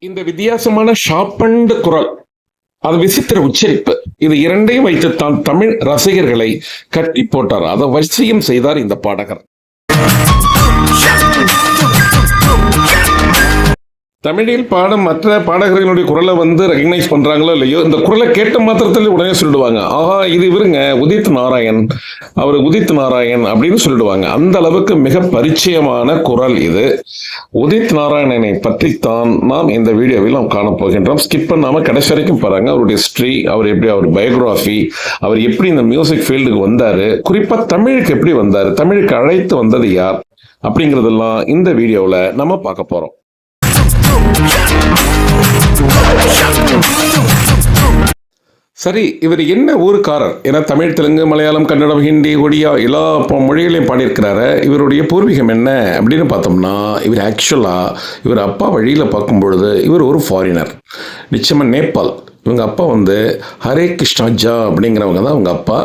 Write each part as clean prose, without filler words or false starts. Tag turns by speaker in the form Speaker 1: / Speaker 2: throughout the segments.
Speaker 1: இந்த வித்தியாசமான ஷார்பண்ட் குரல், அது விசித்திர உச்சரிப்பு, இது இரண்டையும் வைத்துத்தான் தமிழ் ரசிகர்களை கட்டி போட்டார். அதை வசியம் செய்தார் இந்த பாடகர். தமிழில் பாடும் மற்ற பாடகர்களுடைய குரலை ரெகக்னைஸ் பண்றாங்களோ இல்லையோ, இந்த குரலை கேட்ட மாத்திரத்தில் உடனே சொல்லிடுவாங்க, ஆஹா இது இவருங்க உதித் நாராயண், அவர் உதித் நாராயண் அப்படின்னு சொல்லிடுவாங்க. அந்த அளவுக்கு மிக பரிச்சயமான குரல் இது. உதித் நாராயணனை பற்றித்தான் நாம் இந்த வீடியோவில் நாம் காணப்போகின்றோம். ஸ்கிப் பண்ணாம கடைசி வரைக்கும் பாருங்க. அவருடைய ஹிஸ்டரி, அவர் எப்படி, அவர் பயோகிராஃபி, அவர் எப்படி இந்த மியூசிக் ஃபீல்டுக்கு வந்தாரு, குறிப்பா தமிழுக்கு எப்படி வந்தாரு, தமிழுக்கு அழைத்து வந்தது யார் அப்படிங்கறதெல்லாம் இந்த வீடியோவில் நம்ம பார்க்க போறோம். சரி, இவர் என்ன ஊருக்காரர்? ஏன்னா தமிழ், தெலுங்கு, மலையாளம், கன்னடம், ஹிந்தி, ஒடியா எல்லா மொழிகளையும் பாடியிருக்கிறாரு. இவருடைய பூர்வீகம் என்ன அப்படின்னு பார்த்தோம்னா, இவர் இவர் அப்பா வழியில் பார்க்கும்பொழுது இவர் ஒரு ஃபாரினர், நிச்சயமாக நேபாள். இவங்க அப்பா ஹரே கிருஷ்ணா ஜா அப்படிங்கிறவங்க தான் அவங்க அப்பா.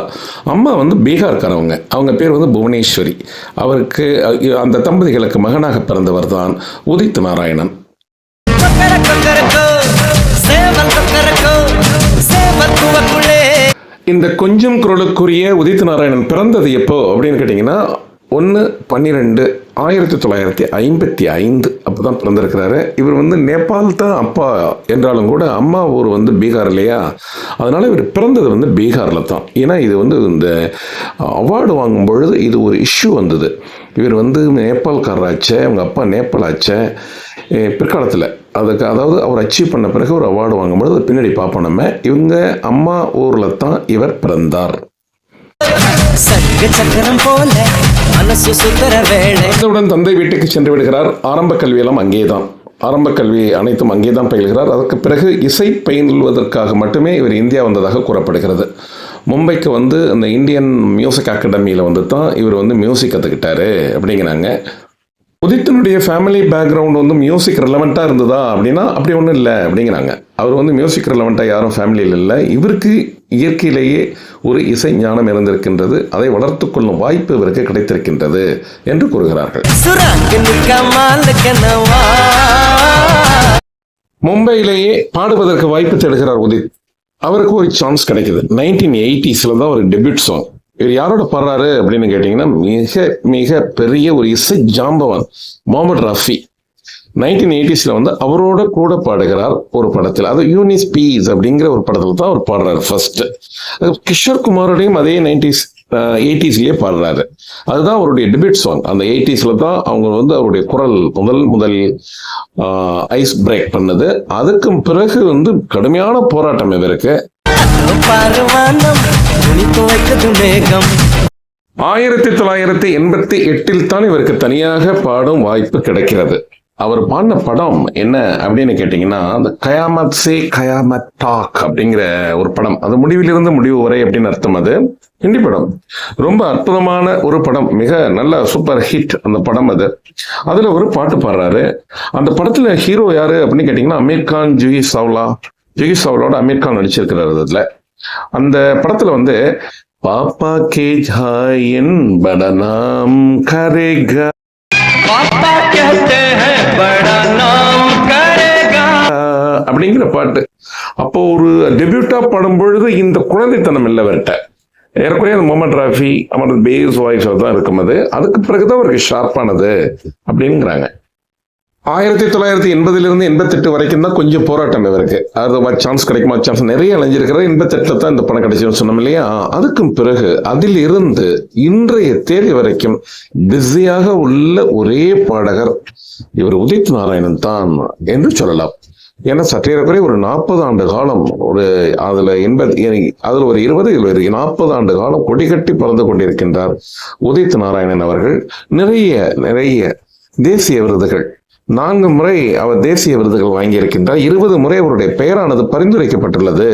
Speaker 1: அம்மா பீகார்காரவங்க. அவங்க பேர் புவனேஸ்வரி. அவருக்கு அந்த தம்பதிகளுக்கு மகனாக பிறந்தவர் தான் உதித் நாராயணன். இந்த கொஞ்சம் குரலுக்குரிய உதித் நாராயணன் பிறந்தது எப்போ அப்படின்னு கேட்டிங்கன்னா 1/12/1955 அப்போதான் பிறந்திருக்கிறாரு. இவர் நேபாள் தான் அப்பா என்றாலும் கூட அம்மா ஊர் பீகார் இல்லையா, அதனால இவர் பிறந்தது பீகாரில் தான். ஏன்னா இது இந்த அவார்டு வாங்கும் பொழுது இது ஒரு இஷ்யூ வந்தது. இவர் நேபாள்காரராச்சே, அவங்க அப்பா நேபாள் ஆச்சே. பிற்காலத்தில் அதாவது அவர் அச்சீவ் பண்ண பிறகு ஒரு அவார்டு வாங்கும்பொழுது பின்னாடி பார்ப்போம் நம்ம. இவங்க அம்மா ஊரில் தான் இவர் பிறந்தார். தந்தை வீட்டுக்கு சென்று விடுகிறார். ஆரம்ப கல்வியெல்லாம் அங்கேதான், ஆரம்ப கல்வி அனைத்தும் அங்கேதான் பயில்கிறார். அதற்கு பிறகு இசை பயில்வதற்காக மட்டுமே இவர் இந்தியா வந்ததாக கூறப்படுகிறது. மும்பைக்கு அந்த இந்தியன் மியூசிக் அகாடமியில் தான் இவர் மியூசிக் கற்றுக்கிட்டாரு அப்படிங்கிறாங்க. உதித்தினுடைய ஃபேமிலி பேக்ரவுண்ட் மியூசிக் ரெலவெண்ட்டாக இருந்ததா அப்படின்னா அப்படி ஒன்றும் இல்லை அப்படிங்கிறாங்க. அவர் மியூசிக் ரெலவெண்ட்டாக யாரும் ஃபேமிலியில் இல்லை. இவருக்கு இயற்கையிலேயே ஒரு இசை ஞானம் இருந்திருக்கின்றது. அதை வளர்த்து கொள்ளும் வாய்ப்பு இவருக்கு கிடைத்திருக்கின்றது என்று கூறுகிறார்கள். மும்பையிலேயே பாடுவதற்கு வாய்ப்பு தேடுகிறார் உதித். அவருக்கு ஒரு சான்ஸ் கிடைக்குது. 1980s தான் ஒரு டெபியூட் சாங். இவர் யாரோட பாடுறாரு அப்படின்னு கேட்டீங்கன்னா, மிக மிக பெரிய ஒரு இசை ஜாம்பவான் முகமது ரஃபி 1980s அவரோட கூட பாடுகிறார் ஒரு படத்தில். அது யூனிஸ் பீஸ் அப்படிங்கிற ஒரு படத்தில் தான் அவர் பாடுறாரு ஃபர்ஸ்ட். கிஷோர் குமாரோடையும் அதே 80sலயே பாடுறாரு. அதுதான் அவருடைய டெபியூட் சாங். அந்த 80sல தான் அவங்க அவருடைய குரல் முதல் ஐஸ் பிரேக் பண்ணது. அதுக்கு பிறகு கடுமையான போராட்டம் இவருக்கு. 1988 தான் இவருக்கு தனியாக பாடும் வாய்ப்பு கிடைக்கிறது. அவர் பாடின படம் என்ன அப்படின்னு கேட்டீங்கன்னா, அந்த கயாமத் சே கயாமத் டாக் அப்படிங்கிற ஒரு படம். அது முடிவிலிருந்து முடிவு வரை அப்படின்னு அர்த்தம். அது ஹிந்தி படம். ரொம்ப அற்புதமான ஒரு படம், மிக நல்ல சூப்பர் ஹிட் அந்த படம். அதுல ஒரு பாட்டு பாடுறாரு. அந்த படத்துல ஹீரோ யாரு அப்படின்னு கேட்டீங்கன்னா, அமீர் கான், ஜூஹி சாவ்லாவோட அமீர் கான் நடிச்சிருக்கிறாரு. அதுல அந்த படத்துல பாப்பா கே ஜாயின் படா நாம் கரேகா, பாப்பா கஹ்தே ஹை படா நாம் கரேகா அப்படிங்கிற பாட்டு. அப்போ ஒரு டெபியூட்டா பாடும் பொழுது இந்த குழந்தைத்தனம் இல்லை அவர்கிட்ட. ஏற்கனவே அந்த முகமது ரஃபி அவரது பேஸ் வாய்ஸ் தான் இருக்கும். அதுக்கு பிறகுதான் அவருக்கு ஷார்ப்பானது அப்படிங்கிறாங்க. 1980 88 வரைக்கும் தான் கொஞ்சம் போராட்டம் இவருக்கு. அது சான்ஸ் கிடைக்குமா, சான்ஸ் நிறைய அலைஞ்சிருக்கிறார். 88 தான் இந்த படம் கிடைச்சுன்னு சொன்னோம் இல்லையா. அதுக்கும் பிறகு அதில் இருந்து இன்றைய தேதி வரைக்கும் பிஸியாக உள்ள ஒரே பாடகர் இவர் உதித் நாராயணன் தான் என்று சொல்லலாம். ஏன்னா சற்றேறக்குறைய ஒரு 40 ஆண்டு காலம், அதுல ஒரு 20 40 ஆண்டு காலம் கொடிகட்டி பறந்து கொண்டிருக்கின்றார் உதித் நாராயணன் அவர்கள். நிறைய தேசிய விருதுகள், 4 முறை அவர் தேசிய விருதுகள் வாங்கியிருக்கின்றார். 20 முறை அவருடைய பெயரானது பரிந்துரைக்கப்பட்டுள்ளது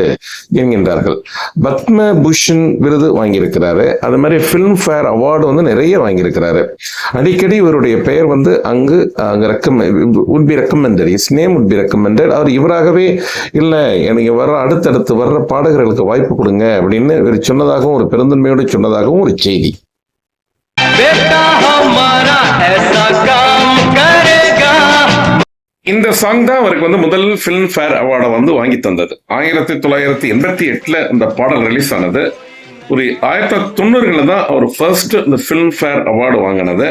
Speaker 1: என்கின்றார்கள். பத்ம பூஷன் விருது வாங்கியிருக்கிறாரு. அது மாதிரி பிலிம் ஃபேர் அவார்டு நிறைய வாங்கியிருக்கிறாரு. அடிக்கடி இவருடைய பெயர் அங்கு would be recommended, his name would be recommended. அவர் இவராகவே இல்லை, எனக்கு அடுத்தடுத்து வர்ற பாடகர்களுக்கு வாய்ப்பு கொடுங்க அப்படின்னு இவர் சொன்னதாகவும், ஒரு பெருந்தன்மையோடு சொன்னதாகவும் ஒரு செய்தி. இந்த சாங் தான் அவருக்கு வந்து முதல் பிலிம் ஃபேர் அவார்டை வந்து வாங்கி தந்தது. 1988 இந்த பாடல் ரிலீஸ் ஆனது. ஒரு 1990 தான் அவர் ஃபர்ஸ்ட் இந்த பிலிம் ஃபேர் அவார்டு வாங்கினது.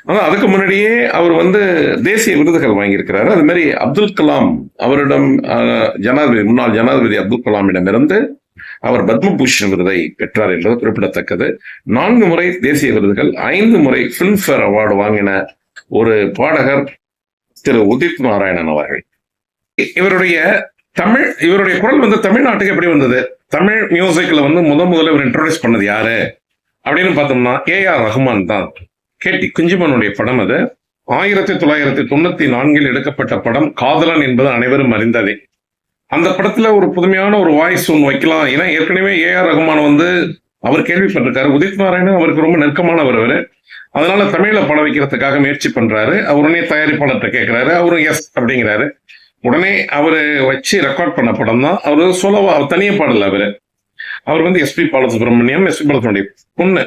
Speaker 1: ஆனா அதுக்கு முன்னாடியே அவர் வந்து தேசிய விருதுகள் வாங்கியிருக்கிறாரு. அது மாதிரி அப்துல் கலாம் அவரிடம் முன்னாள் ஜனாதிபதி அப்துல் கலாமிடமிருந்து அவர் பத்மபூஷன் விருதை பெற்றார் என்பது குறிப்பிடத்தக்கது. 4 முறை தேசிய விருதுகள், 5 முறை பிலிம்ஃபேர் அவார்டு வாங்கின ஒரு பாடகர் திரு உதித் நாராயணன் அவர்கள். இவருடைய குரல் வந்து தமிழ்நாட்டுக்கு எப்படி வந்தது? தமிழ் மியூசிக்ல வந்து முதல்ல இவர் இன்ட்ரோடியூஸ் பண்ணது யாரு அப்படின்னு பார்த்தோம்னா ஏஆர் ரஹ்மான் தான். கேட்டி குஞ்சுமனுடைய படம் அது. 1994 எடுக்கப்பட்ட படம். காதலன் என்பது அனைவரும் அறிந்ததே. அந்த படத்துல ஒரு புதுமையான ஒரு வாய்ஸ் ஒன்று வைக்கலாம். ஏன்னா ஏற்கனவே ஏஆர் ரஹ்மான் வந்து அவர் கேள்விப்பட்டிருக்காரு. உதித் நாராயணன் அவருக்கு ரொம்ப நெருக்கமானவர் அவரு. அதனால தமிழ்ல படம் வைக்கிறதுக்காக முயற்சி பண்றாரு. உடனே தயாரிப்பாளர்கிட்ட கேட்கிறாரு. அவரும் எஸ் அப்படிங்கிறாரு. உடனே அவரு வச்சு ரெக்கார்ட் பண்ண படம் தான். அவரு சொல்லவா தனியே பாடல அவர் வந்து எஸ்பி பாலசுப்ரமணியம், எஸ்பி பாலசுடைய பொண்ணு,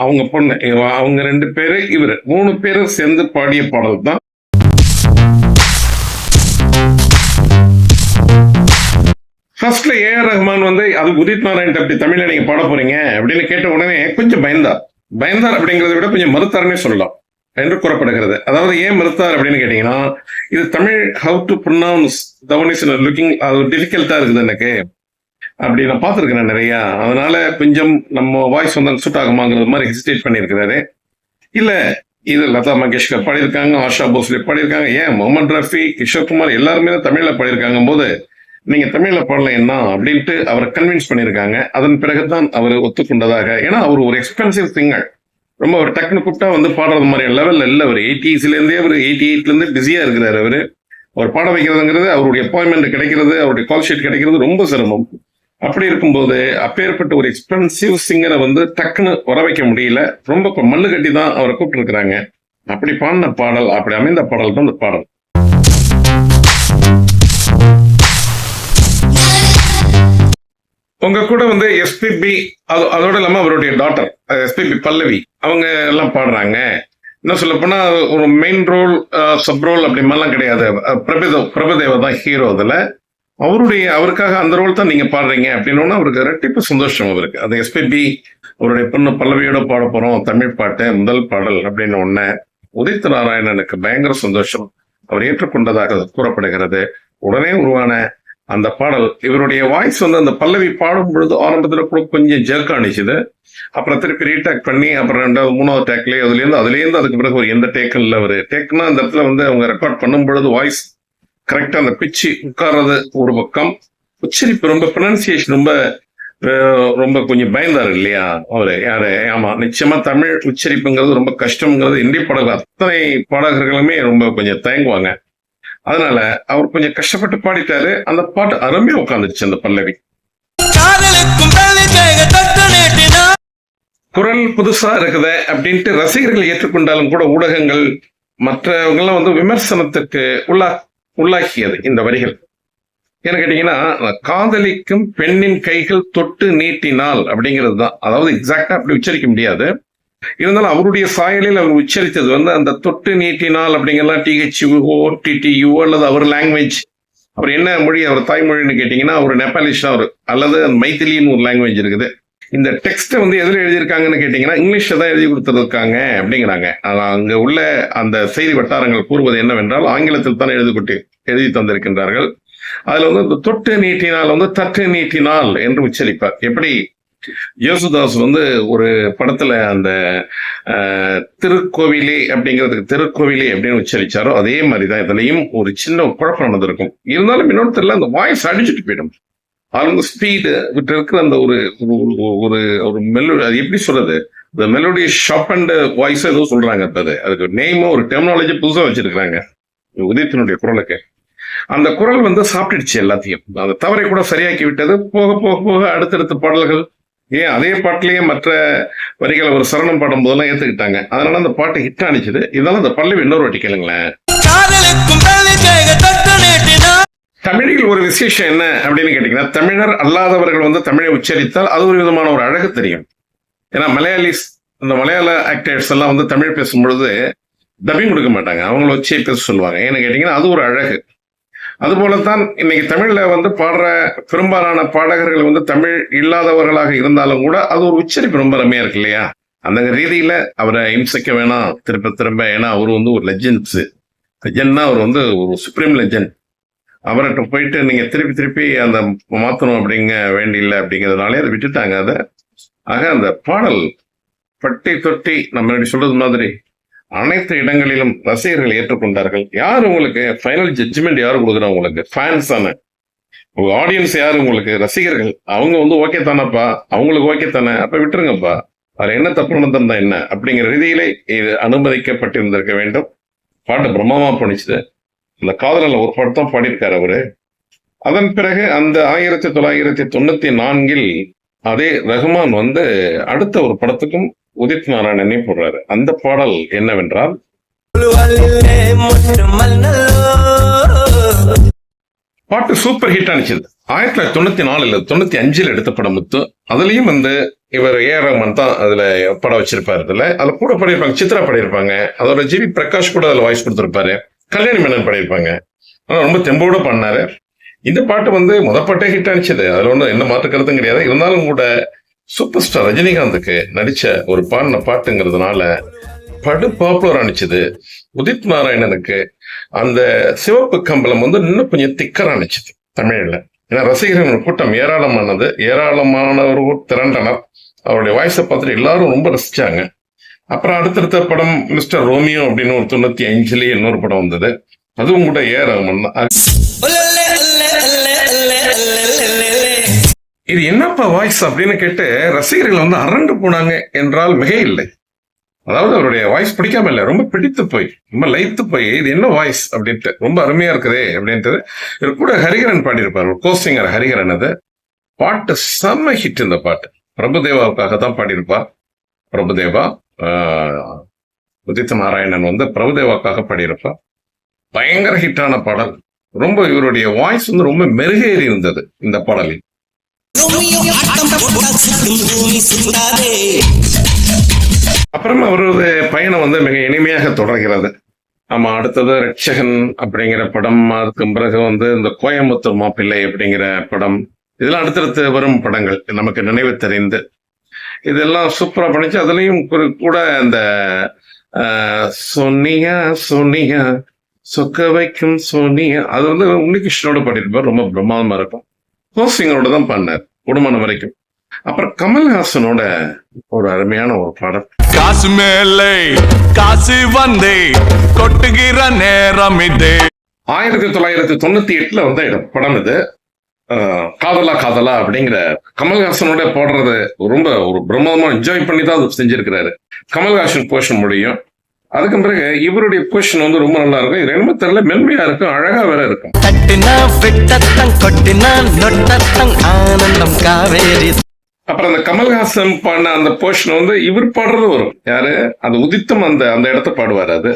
Speaker 1: அவங்க பொண்ணு, அவங்க 2 பேரு, இவரு 3 பேரும் சேர்ந்து பாடிய பாடல் தான். ஃபர்ஸ்ட்ல ஏஆர் ரஹ்மான் வந்து அது உதித் நாராயண் அப்படி தமிழ்ல நீங்க பாட போறீங்க அப்படின்னு கேட்ட உடனே கொஞ்சம் பயந்தார் அப்படிங்கிறத விட கொஞ்சம் மறுத்தாருன்னே சொல்லலாம் என்று கூறப்படுகிறது. அதாவது ஏன் மறுத்தார் அப்படின்னு கேட்டீங்கன்னா, இது Tamil how to pronounce looking அது டிஃபிகல்ட்டா இருக்குது எனக்கு அப்படி நான் பார்த்துருக்கிறேன் நிறைய. அதனால கொஞ்சம் நம்ம வாய்ஸ் வந்து சூட் ஆகுமாங்கிறது மாதிரி ஹெசிடேட் பண்ணியிருக்கிறாரு. இல்ல இது லதா மங்கேஷ்கர் பாடியிருக்காங்க, ஆஷா போஸ்லே பாடியிருக்காங்க, ஏன் முகமது ரஃபி, கிஷோர் குமார் எல்லாருமே தான் தமிழ்ல பாடியிருக்காங்க போது நீங்க தமிழ்ல பாடல என்ன அப்படின்ட்டு அவரை கன்வின்ஸ் பண்ணியிருக்காங்க. அதன் பிறகுதான் அவர் ஒத்துக்கொண்டதாக. ஏன்னா அவர் ஒரு எக்ஸ்பென்சிவ் சிங்கர். ரொம்ப ஒரு டக்குனு கூப்பிட்டா வந்து பாடுறது மாதிரி லெவல்ல இல்ல. அவர் 80s அவர் 88 பிஸியா இருக்கிறாரு. அவர் பாட வைக்கிறதுங்கிறது, அவருடைய அப்பாயின்மெண்ட் கிடைக்கிறது, அவருடைய கால் ஷீட் கிடைக்கிறது ரொம்ப சிரமம். அப்படி இருக்கும்போது அப்பேற்பட்ட ஒரு எக்ஸ்பென்சிவ் சிங்கரை வந்து டக்குன்னு வர வைக்க முடியல. ரொம்ப மல்லு கட்டி தான் அவரை கூப்பிட்டு இருக்கிறாங்க. அப்படி பாடின பாடல், அப்படி அமைந்த பாடல் தான் இந்த பாடல். உங்க கூட வந்து எஸ்பிபி, அதோட இல்லாம அவருடைய டாட்டர் எஸ்பிபி பல்லவி, அவங்க எல்லாம் பாடுறாங்க. என்ன சொல்ல போனா ஒரு மெயின் ரோல், சப் ரோல் அப்படி மாதிரிலாம் கிடையாது. பிரபுதேவா தான் ஹீரோ. அதுல அவருக்காக அந்த ரோல் தான் நீங்க பாடுறீங்க அப்படின்னா அவருக்கு ரெட்டிப்பு சந்தோஷம். அவருக்கு அது எஸ்பிபி அவருடைய பொண்ணு பல்லவியோட பாட போறோம் தமிழ் பாட்டு முதல் பாடல் அப்படின்னு ஒண்ணு உதித் நாராயணனுக்கு பயங்கர சந்தோஷம். அவர் ஏற்றுக்கொண்டதாக கூறப்படுகிறது. உடனே உருவான அந்த பாடல், இவருடைய வாய்ஸ் வந்து அந்த பல்லவி பாடும் பொழுது ஆரம்பத்துல கூட கொஞ்சம் ஜெர்க் அணிச்சுது. அப்புறம் திருப்பி ரீடேக் பண்ணி அப்புறம் 2வது 3வது டேக்லயே அதுலேருந்து அதுக்கு பிறகு ஒரு எந்த டேக்கும் இல்லை. ஒரு டேக்னா அந்த இடத்துல வந்து அவங்க ரெக்கார்ட் பண்ணும் பொழுது வாய்ஸ் கரெக்டா அந்த பிச்சு உட்கார்றது ஒரு பக்கம், உச்சரிப்பு ரொம்ப ப்ரொனன்சியேஷன் ரொம்ப கொஞ்சம் பயந்தாரு இல்லையா அவரு யாரு. ஆமா, நிச்சயமா தமிழ் உச்சரிப்புங்கிறது ரொம்ப கஷ்டம்ங்கிறது இந்திய பாடகர் அத்தனை பாடகர்களுமே ரொம்ப கொஞ்சம் தயங்குவாங்க. அதனால அவர் கொஞ்சம் கஷ்டப்பட்டு பாடிட்டாரு. அந்த பாட்டு அருமையா உட்காந்துருச்சு. அந்த பல்லவி குரல் புதுசா இருக்குது அப்படின்ட்டு ரசிகர்கள் ஏற்றுக்கொண்டாலும் கூட ஊடகங்கள் மற்றவங்கெல்லாம் வந்து விமர்சனத்துக்கு உள்ளாக்கியது இந்த வரிகள். என்ன கேட்டீங்கன்னா, காதலிக்கும் பெண்ணின் கைகள் தொட்டு நீட்டினால் அப்படிங்கிறது தான். அதாவது எக்ஸாக்டா அப்படி உச்சரிக்க முடியாது. இருந்தாலும் அவருடைய சாயலில் அவர் உச்சரித்தது வந்து அந்த தொட்டு நீட்டினால் அப்படிங்கலாம் THU TTU அல்லது அவர் லாங்குவேஜ். அவர் என்ன மொழி, அவர் தாய்மொழின்னு கேட்டீங்கன்னா அவர் நெப்பாலிஷ் அவர் அல்லது மைத்திலின்னு ஒரு லாங்குவேஜ் இருக்குது. இந்த டெக்ஸ்ட்டை வந்து எதில் எழுதியிருக்காங்கன்னு கேட்டீங்கன்னா இங்கிலீஷ்ல தான் எழுதி கொடுத்துருக்காங்க அப்படிங்கிறாங்க. அங்க உள்ள அந்த செய்தி வட்டாரங்கள் கூறுவது என்னவென்றால் ஆங்கிலத்தில் தான் எழுதி தந்திருக்கின்றார்கள். அதுல வந்து இந்த தொட்டு நீட்டினால் வந்து தட்டு நீட்டினால் என்று உச்சரிப்பார். எப்படி யேசுதாஸ் வந்து ஒரு படத்துல அந்த திருக்கோவிலே அப்படிங்கிறதுக்கு திருக்கோவிலே அப்படின்னு உச்சரிச்சாரோ அதே மாதிரிதான் இதுலயும் ஒரு சின்ன குழப்பம் நடந்திருக்கும். இருந்தாலும் இன்னொருத்தர்ல அந்த வாய்ஸ் அடிச்சுட்டு போயிடும். அது வந்து ஸ்பீடு விட்டு இருக்கிற அந்த ஒரு ஒரு மெலோடி, அது எப்படி சொல்றது, இந்த மெலோடி ஷாப் அண்ட் வாய்ஸ் ஏதோ சொல்றாங்க. அதுக்கு நேமும் ஒரு டெர்மினாலஜி புதுசா வச்சிருக்காங்க உதயத்தினுடைய குரலுக்கு. அந்த குரல் வந்து சாப்பிட்டுடுச்சு எல்லாத்தையும். அந்த தவறை கூட சரியாக்கி விட்டது. போக போக போக அடுத்தடுத்த பாடல்கள் ஏன் அதே பாட்டிலேயே மற்ற வரிகளை ஒரு சரணம் பாடும் போதெல்லாம் ஏத்துக்கிட்டாங்க. அதனால அந்த பாட்டு ஹிட் ஆனிச்சுது. இதனால அந்த பல்லவி இன்னொரு வாட்டி கேளுங்களேன். தமிழில் ஒரு விசேஷம் என்ன அப்படின்னு கேட்டீங்கன்னா, தமிழர் அல்லாதவர்கள் வந்து தமிழை உச்சரித்தால் அது ஒரு விதமான ஒரு அழகு தெரியும். ஏன்னா மலையாளிஸ், அந்த மலையாள ஆக்டர்ஸ் எல்லாம் வந்து தமிழ் பேசும்பொழுது டப்பிங் கொடுக்க மாட்டாங்க, அவங்கள வச்சே பேச சொல்லுவாங்க. ஏன்னு கேட்டீங்கன்னா அது ஒரு அழகு. அது போலத்தான் இன்னைக்கு தமிழ்ல வந்து பாடுற பெரும்பாலான பாடகர்கள் வந்து தமிழ் இல்லாதவர்களாக இருந்தாலும் கூட அது ஒரு உச்சரிப்பு ரொம்ப ரம்மையா இருக்கு இல்லையா? அந்த ரீதியில அவரை இம்சிக்க வேணாம் திரும்ப திரும்ப. ஏன்னா அவர் வந்து ஒரு லெஜெண்ட்னா அவர் வந்து ஒரு சுப்ரீம் லெஜெண்ட். அவர்கிட்ட போயிட்டு நீங்க திருப்பி திருப்பி அந்த மாத்தணும் அப்படிங்க வேண்டியில்லை அப்படிங்கிறதுனாலே அதை விட்டுட்டாங்க. அதை ஆக அந்த பாடல் பட்டி தொட்டி நம்ம முன்னாடி சொல்றது மாதிரி அனைத்து இடங்களிலும் ரசிகர்கள் ஏற்றுக்கொண்டார்கள். யார் உங்களுக்கு ஃபைனல் ஜட்ஜ்மெண்ட் யாரு கொடுக்குறா? உங்களுக்கு ஃபேன்ஸ் தானே, உங்க ஆடியன்ஸ் யாரு? உங்களுக்கு ரசிகர்கள். அவங்க வந்து ஓகே தானப்பா, அவங்களுக்கு ஓகே தானே, அப்ப விட்டுருங்கப்பா, அதுல என்ன தப்பு நடந்திருந்தா என்ன அப்படிங்கிற ரீதியிலே இது அனுமதிக்கப்பட்டிருந்திருக்க வேண்டும். பாட்டு பிரம்மாமா பண்ணிச்சுது. அந்த காதலில் ஒரு பாட்டு தான் பாடியிருக்காரு அவரு. அதன் பிறகு அந்த 1994 அதே ரஹ்மான் வந்து அடுத்த ஒரு படத்துக்கும் உதித் நாராயணனே போடுறாரு. அந்த பாடல் என்னவென்றால், பாட்டு சூப்பர் ஹிட் ஆனிச்சது. 1994 95 எடுத்த படம் முத்து. அதுலயும் வந்து இவர் ஏஆர் ரஹ்மான் தான் அதுல படம் வச்சிருப்பாரு. அதுல கூட பாடியிருப்பாங்க, சித்ரா பாடியிருப்பாங்க, அதோட ஜிவி பிரகாஷ் கூட அதுல வாய்ஸ் கொடுத்திருப்பாரு, கல்யாணி மேனன் பாடியிருப்பாங்க. ஆனா ரொம்ப தெம்போட பண்ணாரு. இந்த பாட்டு வந்து முதப்பாட்டே ஹிட் ஆனிச்சது, அதுல ஒன்றும் எந்த மாற்று கருத்தும் கிடையாது. இருந்தாலும் கூட சூப்பர் ஸ்டார் ரஜினிகாந்துக்கு நடிச்ச ஒரு பாடின பாட்டுங்கிறதுனால படு பாப்புலர் ஆனிச்சது. உதித் நாராயணனுக்கு அந்த சிவப்பு கம்பளம் வந்து இன்னும் கொஞ்சம் திக்கர் ஆனிச்சது தமிழ்ல. ஏன்னா ரசிகர்கள் கூட்டம் ஏராளமானவர்கள் திரண்டனர். அவருடைய வாய்ஸை பார்த்துட்டு எல்லாரும் ரொம்ப ரசிச்சாங்க. அப்புறம் அடுத்தடுத்த படம் மிஸ்டர் ரோமியோ அப்படின்னு ஒரு 95 இன்னொரு படம் வந்தது. அதுவும் கூட ஏஆர் ரஹ்மான் தான். இது என்னப்பா வாய்ஸ் அப்படின்னு கேட்டு ரசிகர்கள் வந்து அரண்டு போனாங்க என்றால் மிக இல்லை. அதாவது அவருடைய வாய்ஸ் பிடிக்காம இல்லை, ரொம்ப பிடித்து போய் ரொம்ப லைத்து போய் இது என்ன வாய்ஸ் அப்படின்ட்டு ரொம்ப அருமையா இருக்குதே அப்படின்ட்டு. இது கூட ஹரிகரன் பாடியிருப்பார், ஒரு கோசிங்கர் ஹரிகரன். அது பாட்டு செம்ம ஹிட். இந்த பாட்டு பிரபுதேவாவுக்காக தான் பாடியிருப்பார். பிரபுதேவா உதித் நாராயணன் வந்து பிரபுதேவாக்காக பாடியிருப்பார். பயங்கர ஹிட்டான பாடல். ரொம்ப இவருடைய வாய்ஸ் வந்து ரொம்ப மெருகேறி இருந்தது இந்த பாடலில். அப்புறமா அவரது பயணம் வந்து மிக இனிமையாக தொடர்கிறது. ஆமா, அடுத்தது ரட்சகன் அப்படிங்கிற படம். அதுக்கு பிறகு வந்து இந்த கோயம்புத்தூர் மாப்பிள்ளை அப்படிங்கிற படம். இதெல்லாம் அடுத்தடுத்து வரும் படங்கள் நமக்கு நினைவு தெரிந்து இதெல்லாம் சூப்பரா பண்ணிச்சு. அதுலயும் கூட இந்த சோனியா சோனியா சொக்க வைக்கும் சோனியா, அது வந்து உன்னிகிருஷ்ணனோட பாடியிருப்பார். ரொம்ப பிரம்மாதமா இருக்கும். கோசிங்கரோட தான் பண்ணார் குடும்பம் வரைக்கும். அப்புறம் கமல்ஹாசனோட ஒரு அருமையான ஒரு பாடல்,
Speaker 2: காசு மேலே காசு வந்தே கொட்டுகிற நேரம் இது.
Speaker 1: 1998 வந்த படம் இது. காதலா காதலா அப்படிங்கிற கமல்ஹாசனோட பாடுறது ரொம்ப ஒரு பிரம்மாதமா என்ஜாய் பண்ணி தான் அது செஞ்சிருக்கிறாரு. கமல்ஹாசன் போர்ஷன் முடியும். அதுக்கு பிறகு இவருடைய போர்ஷன் வந்து ரொம்ப நல்லா இருக்கும். இது ரெண்டுமே தெரியல, மென்மையா இருக்கும், அழகா வேற இருக்கும். அப்புறம் அந்த கமல்ஹாசன் பாடின அந்த போர்ஷன் வந்து இவர் பாடுறது வரும். யாரு? அது உதித்தம் அந்த அந்த இடத்த பாடுவாரு. அது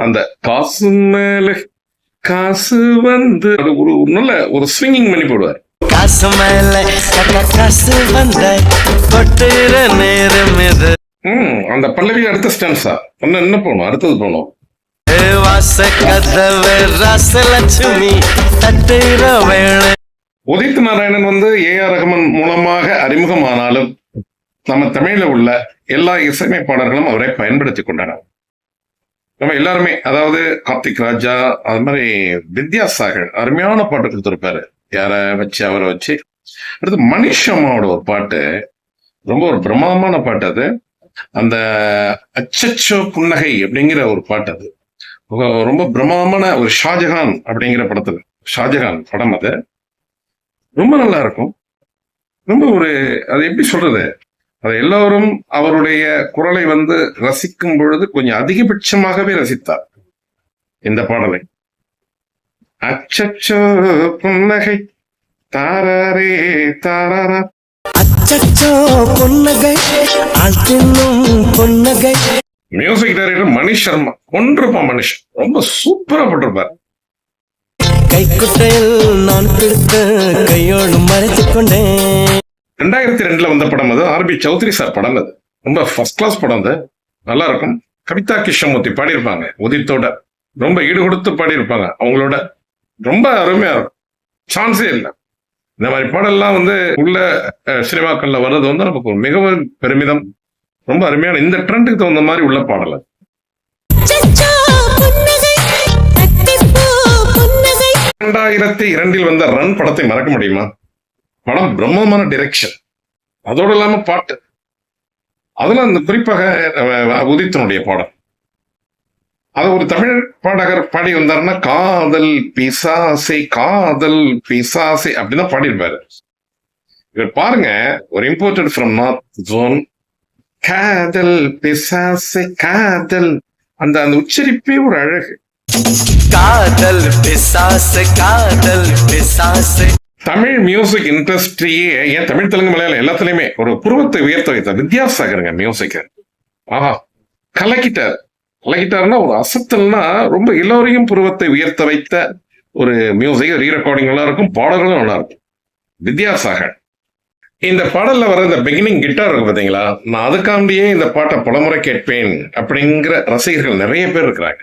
Speaker 1: அந்த காசு மேல காசு வந்து ஒரு நல்ல ஒரு ஸ்விங்கிங் பண்ணி போடுவார். காசு மேல காசு வந்த கொட்டுற நேரம் இது. அந்த பல்லவி அடுத்த ஸ்டான்ஸா என்ன போகணும், அடுத்தது போகணும். உதித் நாராயணன் வந்து ஏஆர் ரஹ்மான் மூலமாக அறிமுகமானாலும் நம்ம தமிழ்ல உள்ள எல்லா இசையமைப்பாளர்களும் அவரை பயன்படுத்தி கொண்டனர். நம்ம எல்லாருமே, அதாவது கார்த்திக் ராஜா, அது மாதிரி வித்யாசாகர் அருமையான பாட்டு கொடுத்திருப்பாரு. யார வச்சு அவரை வச்சு. அடுத்து மனிஷ் அம்மாவோட ஒரு பாட்டு, ரொம்ப ஒரு பிரம்மாதமான பாட்டு. அது அந்த அச்சச்சோ புன்னகை அப்படிங்கிற ஒரு பாட்டு. அது ரொம்ப பிரம்மாதமான ஒரு ஷாஜஹான் அப்படிங்கிற படத்துல, ஷாஜஹான் படம். அது ரொம்ப நல்லா இருக்கும். ரொம்ப ஒரு, அது எப்படி சொல்றது, அது எல்லாரும் அவருடைய குரலை வந்து ரசிக்கும் பொழுது கொஞ்சம் அதிகபட்சமாகவே ரசித்தார் இந்த பாடலை. அச்சச்சோ புன்னகை தாரரே தாரரா அச்சச்சோ புன்னகை புன்னகை. மியூசிக் டைரக்டர் மணிஷ் சர்மா கொண்டிருப்பான். மனிஷ் ரொம்ப சூப்பரா போட்டிருப்பார். கைக்குட்டையில் நான் பிடித்த கையோடு மறைத்துக் கொண்டேன். 2002 வந்த படம் அது. ஆர்பி சௌத்ரி சார் படம். அது ரொம்ப ஃபர்ஸ்ட் கிளாஸ் படம். அது நல்லா இருக்கும். கவிதா கிருஷ்ணமூர்த்தி பாடியிருப்பாங்க உதித்தோட, ரொம்ப ஈடு கொடுத்து பாடியிருப்பாங்க அவங்களோட, ரொம்ப அருமையா இருக்கும், சான்ஸே இல்லை. இந்த மாதிரி பாடல்லாம் வந்து உள்ள சினிமாக்கள்ல வர்றது வந்து நமக்கு ஒரு மிகவும் பெருமிதம். ரொம்ப அருமையான இந்த ட்ரெண்டுக்கு தகுந்த மாதிரி உள்ள பாடல் அது. 2002 வந்த ரன் படத்தை மறக்க முடியுமா? படம் பிரம்மமான டைரக்ஷன், அதோடு இல்லாம பாட்டு, அதுல அந்த குறிப்பாக உதித்தனுடைய பாடம், அது ஒரு தமிழ் பாடகர் பாடி வந்தாருன்னா காதல் பிசாசை காதல் பிசாசை அப்படிதான் பாடியிருப்பாரு. இவர் பாருங்க, ஒரு இம்போர்ட்டட் ஃப்ரம் நார்த் ஜோன், காதல் பிசாசை காதல், அந்த அந்த உச்சரிப்பே ஒரு அழகு.
Speaker 3: காதல் பிசாசு காதல் பிசாசு.
Speaker 1: தமிழ் மியூசிக் இண்டஸ்ட்ரியே, ஏன் தமிழ் தெலுங்கு மலையாளம் எல்லாத்துலயுமே ஒரு புருவத்தை உயர்த்த வைத்த வித்யாசாகருங்க மியூசிக். ஆஹா, கலக்கிட்டாருன்னா ஒரு அசத்தல்னா ரொம்ப எல்லோரையும் புருவத்தை உயர்த்த வைத்த ஒரு மியூசிக். ரீ ரெக்கார்டிங் நல்லா இருக்கும், பாடல்களும் நல்லா இருக்கும். வித்யாசாகர் இந்த பாடல்ல வர இந்த பிகினிங் கிட்டார் இருக்கு பாத்தீங்களா, நான் அதுக்காண்டியே இந்த பாட்டை பலமுறை கேட்பேன் அப்படிங்கிற ரசிகர்கள் நிறைய பேர் இருக்கிறாங்க.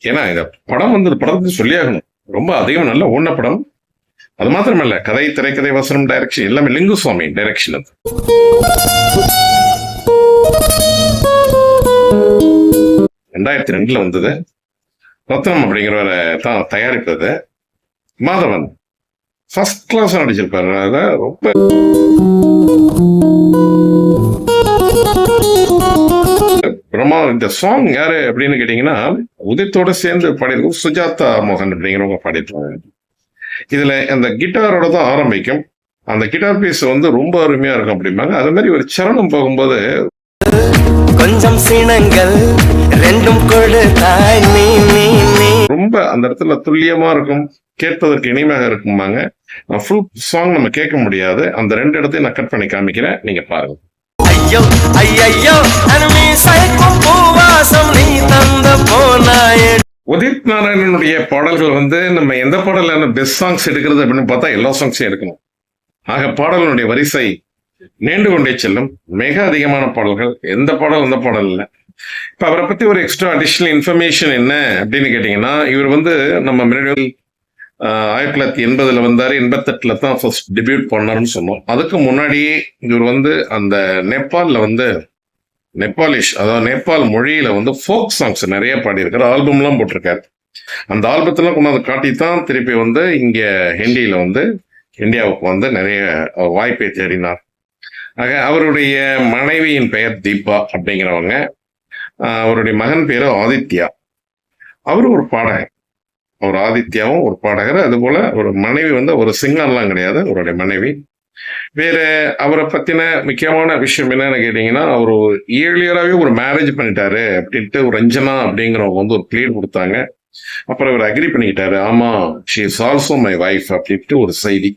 Speaker 1: ஏன்னா இந்த படம் வந்து படத்தை சொல்லியாகணும், ரொம்ப அதிகம் நல்ல ஓடின படம். அது மாத்திரமல்ல, கதை, திரைக்கதை, வசனம், டைரக்ஷன் எல்லாமே லிங்குசுவாமி டைரக்ஷன். அது 2002 வந்தது. ரத்னம் அப்படிங்கிறவரை தான் தயாரிப்பது. மாதவன் ஃபர்ஸ்ட் கிளாஸ் நடிச்சிருப்பாரு. அத ரொம்ப பிரமா. இந்த சாங் யாரு அப்படின்னு கேட்டீங்கன்னா, உதித்தோட சேர்ந்து பாடியிருக்கும் சுஜாதா மோகன் அப்படிங்கிறவங்க பாடியிருப்பாங்க. இதுல அந்த கிட்டாரோட தான் ஆரம்பிக்கும். அந்த கிட்டார் பீஸ் வந்து ரொம்ப அருமையா இருக்கும் அப்படிம்பாங்க. அது மாதிரி ஒரு சரணம் போகும்போது
Speaker 3: கொஞ்சம் சீனங்கள் ரெண்டும் கொடுத்தாய் நீ நீ நீ,
Speaker 1: ரொம்ப அந்த இடத்துல துல்லியமா இருக்கும், கேட்பதற்கு இனிமையாக இருக்குமாங்க. ஃபுல் சாங் நம்ம கேட்க முடியாது, அந்த 2 இடத்தையும் நான் கட் பண்ணி காமிக்கிறேன், நீங்க பாருங்க.
Speaker 3: ஐயோ ஐயோ அருமை சைக்கும் பூவாசம் நீ தந்த போனாயே.
Speaker 1: உதித் நாராயணனுடைய பாடல்கள் வந்து நம்ம எந்த பாடலான பெஸ்ட் சாங்ஸ் எடுக்கிறது அப்படின்னு பார்த்தா எல்லா சாங்ஸையும் எடுக்கணும். ஆக பாடல்களுடைய வரிசை நீண்டு கொண்டே செல்லும். மிக அதிகமான பாடல்கள், எந்த பாடல் எந்த பாடல் இல்லை. இப்ப அவரை பத்தி ஒரு எக்ஸ்ட்ரா அடிஷனல் இன்ஃபர்மேஷன் என்ன அப்படின்னு கேட்டீங்கன்னா, இவர் வந்து நம்ம முன்னாடி 1980 வந்தாரு, 88 தான் ஃபர்ஸ்ட் டெபியூட் பண்ணாருன்னு சொன்னோம். அதுக்கு முன்னாடியே இவர் வந்து அந்த நேபாளில் வந்து நேபாளிஷ், அதாவது நேபாள் மொழியில வந்து ஃபோக் சாங்ஸ் நிறைய பாடியிருக்காரு, ஆல்பம்லாம் போட்டிருக்காரு. அந்த ஆல்பத்தெல்லாம் கொண்டாந்து காட்டி தான் திருப்பி வந்து இங்க ஹிந்தியில வந்து இந்தியாவுக்கு வந்து நிறைய வாய்ப்பை தேடினார். ஆக அவருடைய மனைவியின் பெயர் தீபா அப்படிங்கிறவங்க, அவருடைய மகன் பேரு ஆதித்யா, அவரு ஒரு பாடகர். அவர் ஆதித்யாவும் ஒரு பாடகர். அது போல ஒரு மனைவி வந்து ஒரு சிங்கர்லாம் கிடையாது, அவருடைய மனைவி. வேற அவரை பத்தின முக்கியமான விஷயம் என்னன்னு கேட்டீங்கன்னா, அவர் ஏர்லியராகவே ஒரு மேரேஜ் பண்ணிட்டாரு அப்படின்ட்டு ஒரு ரஞ்சனா அப்படிங்கிறவங்க வந்து ஒரு ப்ளீட் கொடுத்தாங்க. அப்புறம் இவர் அக்ரி பண்ணிக்கிட்டாரு, ஆமா she is also my wife அப்படின்ட்டு ஒரு செய்தி.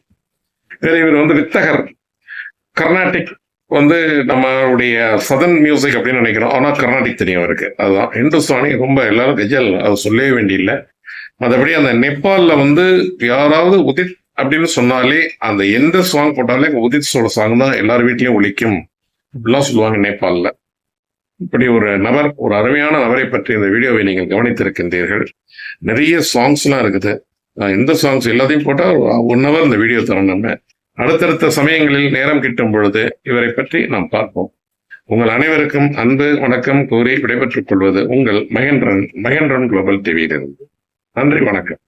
Speaker 1: வேற இவர் வந்து வித்தகர், கர்நாடிக் வந்து நம்மளுடைய சதன் மியூசிக் அப்படின்னு நினைக்கிறோம், ஆனா கர்நாடிக் தெரியும் இருக்கு. அதுதான் ஹிந்துஸ்தானி, ரொம்ப எல்லாரும் கஜல், அது சொல்லவே வேண்டியில்லை. மற்றபடி அந்த நேபாளில் வந்து யாராவது உதித் அப்படின்னு சொன்னாலே அந்த எந்த சாங் போட்டாலே உதித்தோட சாங் தான் எல்லார் வீட்லயும் ஒலிக்கும் அப்படிலாம் சொல்லுவாங்க நேபாளில். இப்படி ஒரு நபர், ஒரு அருமையான நபரை பற்றி இந்த வீடியோவை நீங்கள் கவனித்திருக்கின்றீர்கள். நிறைய சாங்ஸ்லாம் இருக்குது. இந்த சாங்ஸ் எல்லாத்தையும் போட்டால் 1 hour இந்த வீடியோ தரோம். நம்ம அடுத்தடுத்த சமயங்களில் நேரம் கிட்டும் பொழுது இவரை பற்றி நாம் பார்ப்போம். உங்கள் அனைவருக்கும் அன்பு வணக்கம் கூறி விடைபெற்றுக் கொள்வது உங்கள் மகேந்திரன் குளோபல் டிவியிலிருந்து. நன்றி, வணக்கம்.